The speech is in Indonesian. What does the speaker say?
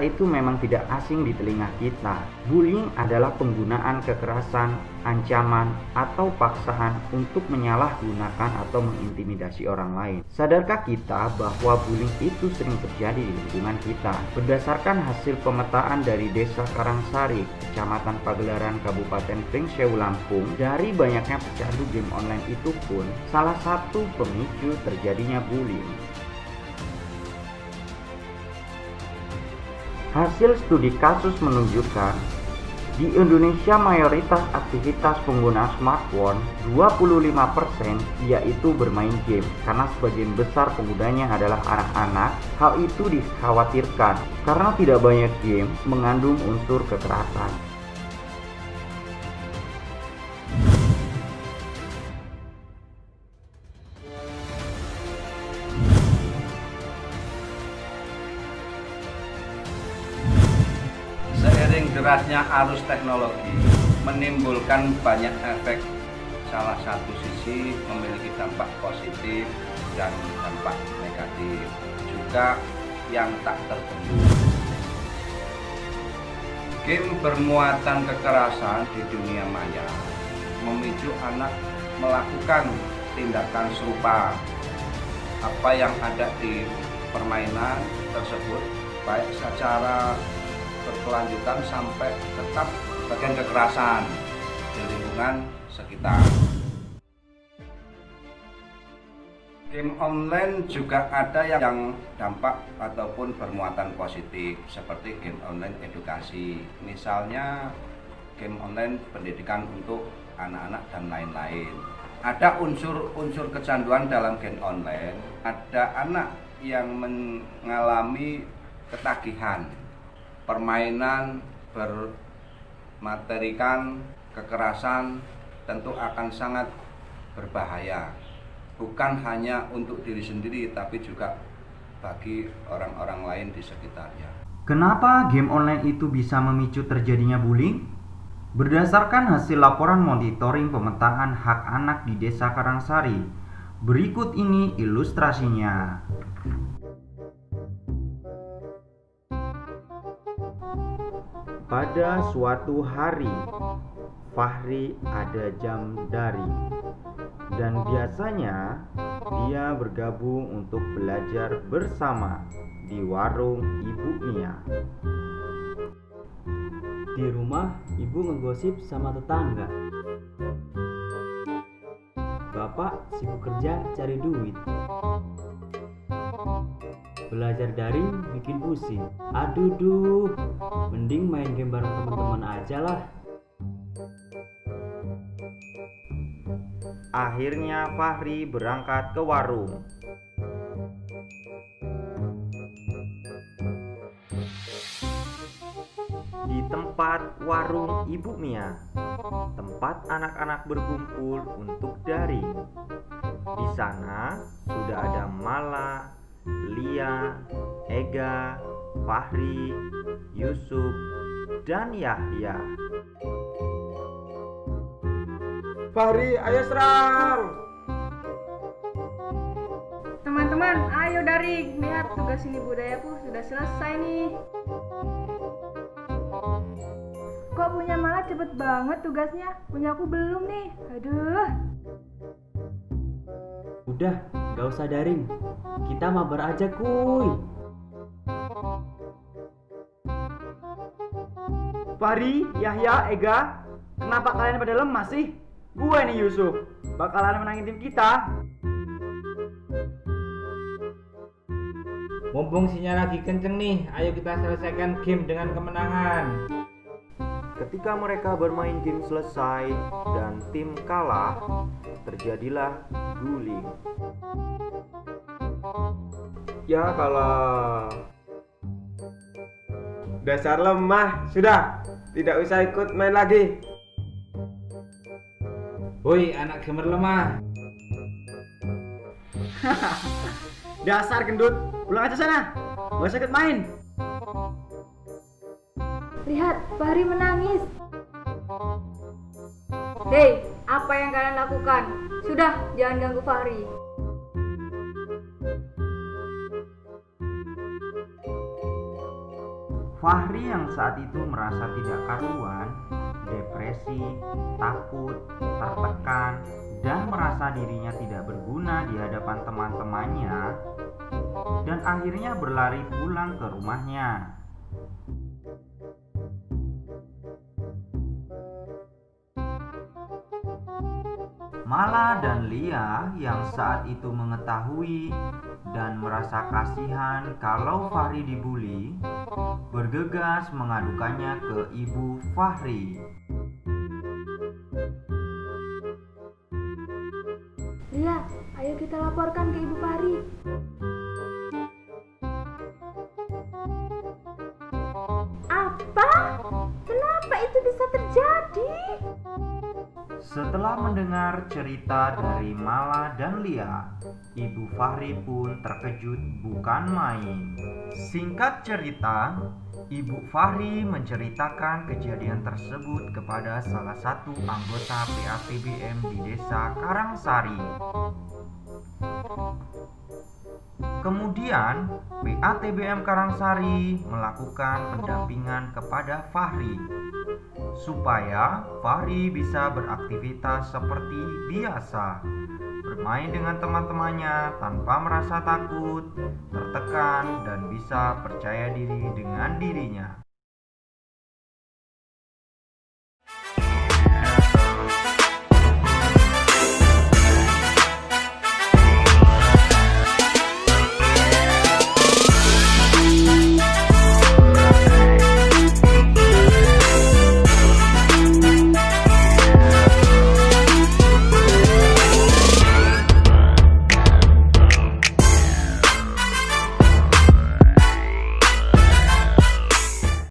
Kata itu memang tidak asing di telinga kita. Bullying adalah penggunaan kekerasan, ancaman, atau paksaan untuk menyalahgunakan atau mengintimidasi orang lain. Sadarkah kita bahwa bullying itu sering terjadi di lingkungan kita? Berdasarkan hasil pemetaan dari Desa Karangsari, Kecamatan Pagelaran, Kabupaten Pringsewu, Lampung, dari banyaknya pecandu game online itu pun salah satu pemicu terjadinya bullying. Hasil studi kasus menunjukkan di Indonesia mayoritas aktivitas pengguna smartphone 25% yaitu bermain game, karena sebagian besar penggunanya adalah anak-anak. Hal itu dikhawatirkan karena tidak banyak game mengandung unsur kekerasan. Seiring derasnya arus teknologi menimbulkan banyak efek. Salah satu sisi memiliki dampak positif dan dampak negatif juga yang tak terbendung. Game bermuatan kekerasan di dunia maya memicu anak melakukan tindakan serupa apa yang ada di permainan tersebut, baik secara berkelanjutan sampai tetap bagian kekerasan di lingkungan sekitar. Game online juga ada yang dampak ataupun bermuatan positif, seperti game online edukasi, misalnya game online pendidikan untuk anak-anak dan lain-lain. Ada unsur-unsur kecanduan dalam game online. Ada anak yang mengalami ketagihan. Permainan bermaterikan kekerasan tentu akan sangat berbahaya, bukan hanya untuk diri sendiri tapi juga bagi orang-orang lain di sekitarnya. Kenapa game online itu bisa memicu terjadinya bullying? Berdasarkan hasil laporan monitoring pemetaan hak anak di Desa Karangsari, berikut ini ilustrasinya. Pada suatu hari, Fahri ada jam daring dan biasanya dia bergabung untuk belajar bersama di warung Ibu Mia. Di rumah, ibu ngegosip sama tetangga. Bapak sibuk kerja cari duit. Belajar daring bikin pusing. Aduh, mending main game bareng teman-teman aja lah. Akhirnya Fahri berangkat ke warung. Di tempat warung Ibu Mia, tempat anak-anak berkumpul untuk daring. Di sana sudah ada Mala, Lia, Ega, Fahri, Yusuf, dan Yahya. Fahri, ayo serang! Teman-teman, ayo daring. Lihat, tugas seni budayaku sudah selesai nih. Kok punya Mala cepet banget tugasnya? Punya aku belum nih. Aduh. Udah, gak usah daring. Kita mabar aja kuy. Fahri, Yahya, Ega, kenapa kalian pada lemas sih? Gue nih Yusuf, bakalan menangin tim kita. Mumpung sinyal lagi kenceng nih, ayo kita selesaikan game dengan kemenangan. Ketika mereka bermain game selesai dan tim kalah, terjadilah bullying. Ya kalah. Dasar lemah, sudah, tidak usah ikut main lagi. Woi, anak gamer lemah. Dasar gendut, pulang aja sana, gak usah ikut main. Lihat, Fahri menangis. Hei, apa yang kalian lakukan? Sudah, jangan ganggu Fahri. Fahri yang saat itu merasa tidak karuan, depresi, takut, tertekan, dan merasa dirinya tidak berguna di hadapan teman-temannya, dan akhirnya berlari pulang ke rumahnya. Mala dan Lia yang saat itu mengetahui dan merasa kasihan kalau Fahri dibuli, bergegas mengadukannya ke ibu Fahri. Lia, ayo kita laporkan ke Ibu Fahri. Apa? Kenapa itu bisa terjadi? Setelah mendengar cerita dari Mala dan Lia, Ibu Fahri pun terkejut bukan main. Singkat cerita, Ibu Fahri menceritakan kejadian tersebut kepada salah satu anggota PATBM di desa Karangsari. Kemudian, PATBM Karangsari melakukan pendampingan kepada Fahri supaya Fahri bisa beraktivitas seperti biasa, bermain dengan teman-temannya tanpa merasa takut, tertekan, dan bisa percaya diri dengan dirinya.